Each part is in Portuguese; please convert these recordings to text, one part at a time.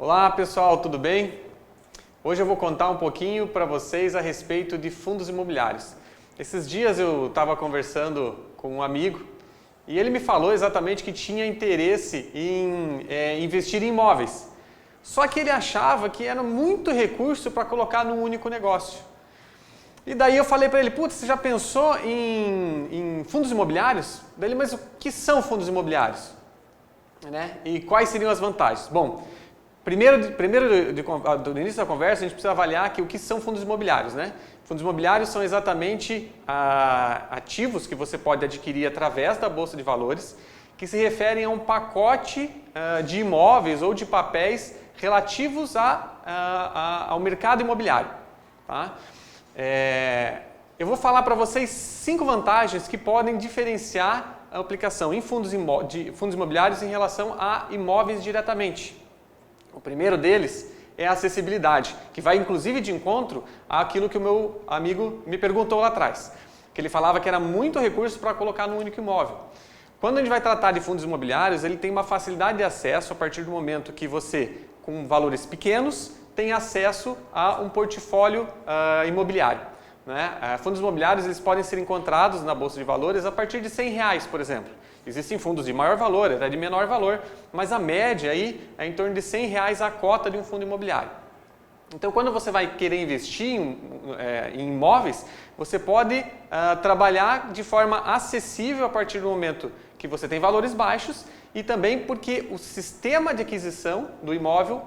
Olá pessoal, tudo bem? Hoje eu vou contar um pouquinho para vocês a respeito de fundos imobiliários. Esses dias eu estava conversando com um amigo e ele me falou exatamente que tinha interesse em investir em imóveis. Só que ele achava que era muito recurso para colocar num único negócio. E daí eu falei para ele, putz, você já pensou em fundos imobiliários? Daí ele, mas o que são fundos imobiliários? Né? E quais seriam as vantagens? Bom, primeiro do início da conversa, a gente precisa avaliar o que são fundos imobiliários. Né? Fundos imobiliários são exatamente ativos que você pode adquirir através da Bolsa de Valores, que se referem a um pacote de imóveis ou de papéis relativos ao mercado imobiliário. Tá? Eu vou falar para vocês 5 vantagens que podem diferenciar a aplicação em fundos imobiliários em relação a imóveis diretamente. O primeiro deles é a acessibilidade, que vai inclusive de encontro àquilo que o meu amigo me perguntou lá atrás, que ele falava que era muito recurso para colocar num único imóvel. Quando a gente vai tratar de fundos imobiliários, ele tem uma facilidade de acesso a partir do momento que você, com valores pequenos, tem acesso a um portfólio imobiliário. Né? Fundos imobiliários eles podem ser encontrados na Bolsa de Valores a partir de R$100, por exemplo. Existem fundos de maior valor, até de menor valor, mas a média aí é em torno de R$100 a cota de um fundo imobiliário. Então, quando você vai querer investir em imóveis, você pode trabalhar de forma acessível a partir do momento que você tem valores baixos e também porque o sistema de aquisição do imóvel,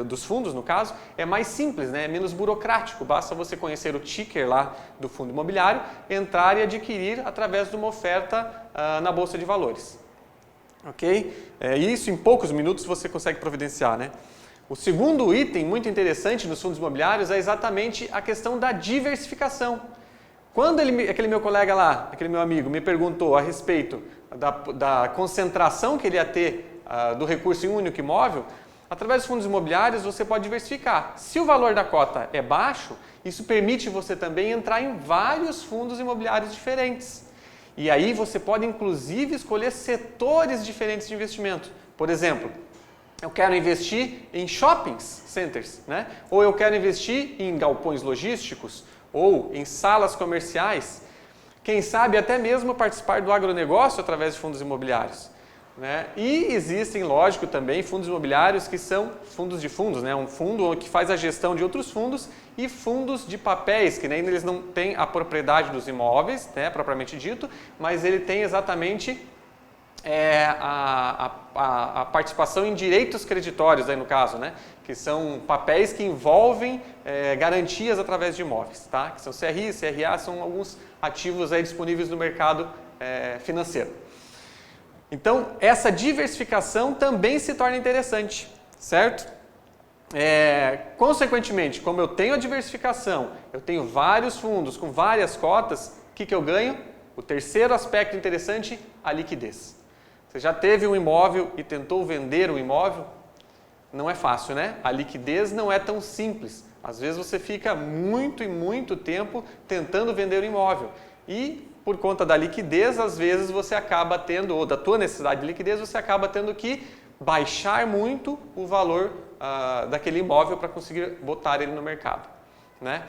dos fundos no caso, é mais simples, né? É menos burocrático. Basta você conhecer o ticker lá do fundo imobiliário, entrar e adquirir através de uma oferta na Bolsa de Valores. Ok? Isso em poucos minutos você consegue providenciar, né? O segundo item muito interessante nos fundos imobiliários é exatamente a questão da diversificação. Quando aquele meu colega lá, aquele meu amigo, me perguntou a respeito da concentração que ele ia ter do recurso em um único imóvel, através dos fundos imobiliários você pode diversificar. Se o valor da cota é baixo, isso permite você também entrar em vários fundos imobiliários diferentes. E aí você pode inclusive escolher setores diferentes de investimento. Por exemplo, eu quero investir em shopping centers, né? Ou eu quero investir em galpões logísticos, ou em salas comerciais, quem sabe até mesmo participar do agronegócio através de fundos imobiliários. Né? E existem, lógico, também fundos imobiliários que são fundos de fundos, né? Um fundo que faz a gestão de outros fundos e fundos de papéis, que nem eles não têm a propriedade dos imóveis, né, propriamente dito, mas ele tem exatamente a participação em direitos creditórios, aí no caso, né? Que são papéis que envolvem garantias através de imóveis, tá? Que são CRI, CRA, são alguns ativos aí disponíveis no mercado financeiro. Então, essa diversificação também se torna interessante, certo? Consequentemente, como eu tenho a diversificação, eu tenho vários fundos com várias cotas, o que eu ganho? O terceiro aspecto interessante, a liquidez. Você já teve um imóvel e tentou vender o imóvel? Não é fácil, né? A liquidez não é tão simples. Às vezes você fica muito e muito tempo tentando vender o imóvel. E por conta da liquidez, às vezes você acaba tendo, ou da tua necessidade de liquidez, você acaba tendo que baixar muito o valor daquele imóvel para conseguir botar ele no mercado. Né?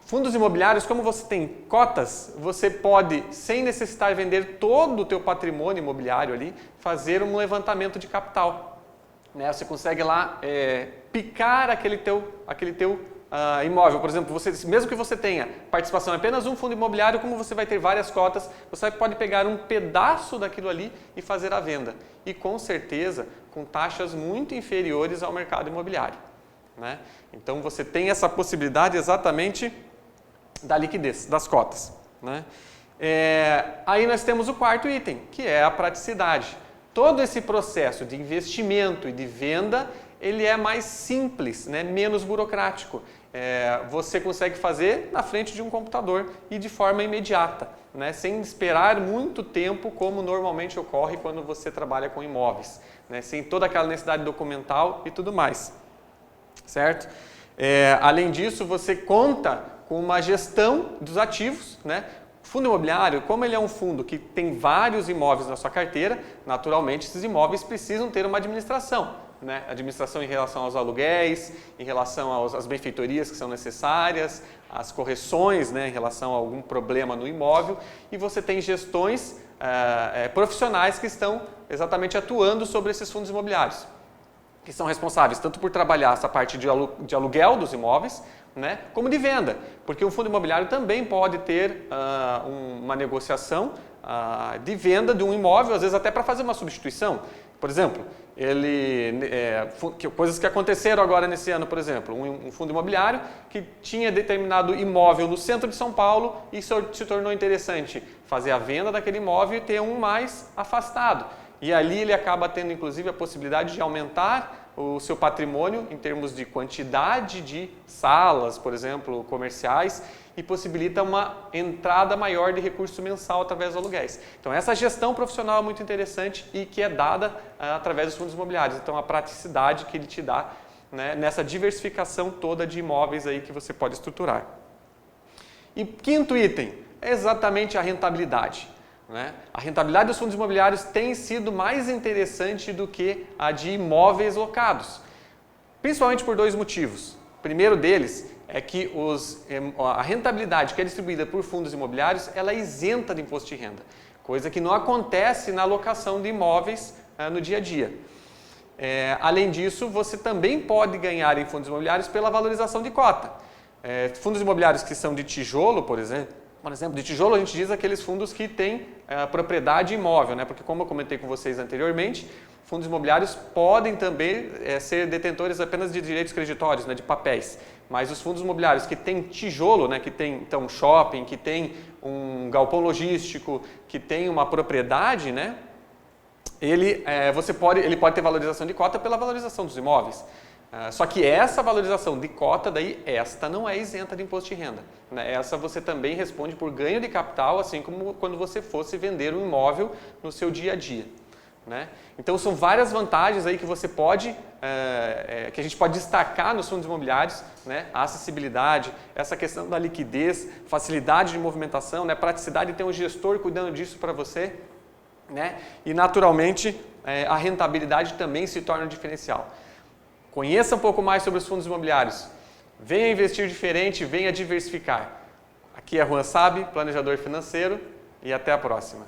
Fundos imobiliários, como você tem cotas, você pode, sem necessitar vender todo o teu patrimônio imobiliário ali, fazer um levantamento de capital. Né? Você consegue lá picar aquele teu imóvel. Por exemplo, mesmo que você tenha participação em apenas um fundo imobiliário, como você vai ter várias cotas, você pode pegar um pedaço daquilo ali e fazer a venda. E com certeza, com taxas muito inferiores ao mercado imobiliário. Né? Então você tem essa possibilidade exatamente da liquidez, das cotas. Né? Aí nós temos o quarto item, que é a praticidade. Todo esse processo de investimento e de venda, ele é mais simples, né? Menos burocrático. Você consegue fazer na frente de um computador e de forma imediata, né? Sem esperar muito tempo, como normalmente ocorre quando você trabalha com imóveis, né? Sem toda aquela necessidade documental e tudo mais. Certo? Além disso, você conta com uma gestão dos ativos, né? fundo imobiliário, como ele é um fundo que tem vários imóveis na sua carteira, naturalmente esses imóveis precisam ter uma administração, né? Administração em relação aos aluguéis, em relação às benfeitorias que são necessárias, as correções, né, em relação a algum problema no imóvel, e você tem gestões profissionais que estão exatamente atuando sobre esses fundos imobiliários, que são responsáveis tanto por trabalhar essa parte de aluguel dos imóveis, né, como de venda, porque um fundo imobiliário também pode ter uma negociação de venda de um imóvel, às vezes até para fazer uma substituição. Por exemplo, coisas que aconteceram agora nesse ano, por exemplo, um fundo imobiliário que tinha determinado imóvel no centro de São Paulo e se tornou interessante fazer a venda daquele imóvel e ter um mais afastado. E ali ele acaba tendo inclusive a possibilidade de aumentar o seu patrimônio em termos de quantidade de salas, por exemplo, comerciais, e possibilita uma entrada maior de recurso mensal através dos aluguéis. Então essa gestão profissional é muito interessante e que é dada através dos fundos imobiliários. Então a praticidade que ele te dá, né, nessa diversificação toda de imóveis aí que você pode estruturar. E quinto item, é exatamente a rentabilidade. Né? A rentabilidade dos fundos imobiliários tem sido mais interessante do que a de imóveis locados, principalmente por dois motivos. O primeiro deles é que a rentabilidade que é distribuída por fundos imobiliários ela é isenta de imposto de renda, coisa que não acontece na alocação de imóveis no dia a dia. Além disso, você também pode ganhar em fundos imobiliários pela valorização de cota. Fundos imobiliários que são de tijolo, por exemplo, de tijolo a gente diz aqueles fundos que têm propriedade imóvel, né? Porque como eu comentei com vocês anteriormente, fundos imobiliários podem também ser detentores apenas de direitos creditórios, né? De papéis. Mas os fundos imobiliários que têm tijolo, né? Que tem então shopping, que tem um galpão logístico, que tem uma propriedade, né? Ele pode ter valorização de cota pela valorização dos imóveis. Só que essa valorização de cota, esta não é isenta de imposto de renda. Né? Essa você também responde por ganho de capital, assim como quando você fosse vender um imóvel no seu dia a dia. Né? Então são várias vantagens aí que você pode, que a gente pode destacar nos fundos imobiliários, né? A acessibilidade, essa questão da liquidez, facilidade de movimentação, né? Praticidade de ter um gestor cuidando disso para você, né? E naturalmente a rentabilidade também se torna um diferencial. Conheça um pouco mais sobre os fundos imobiliários. Venha investir diferente, venha diversificar. Aqui é Juan Sabe, planejador financeiro, e até a próxima.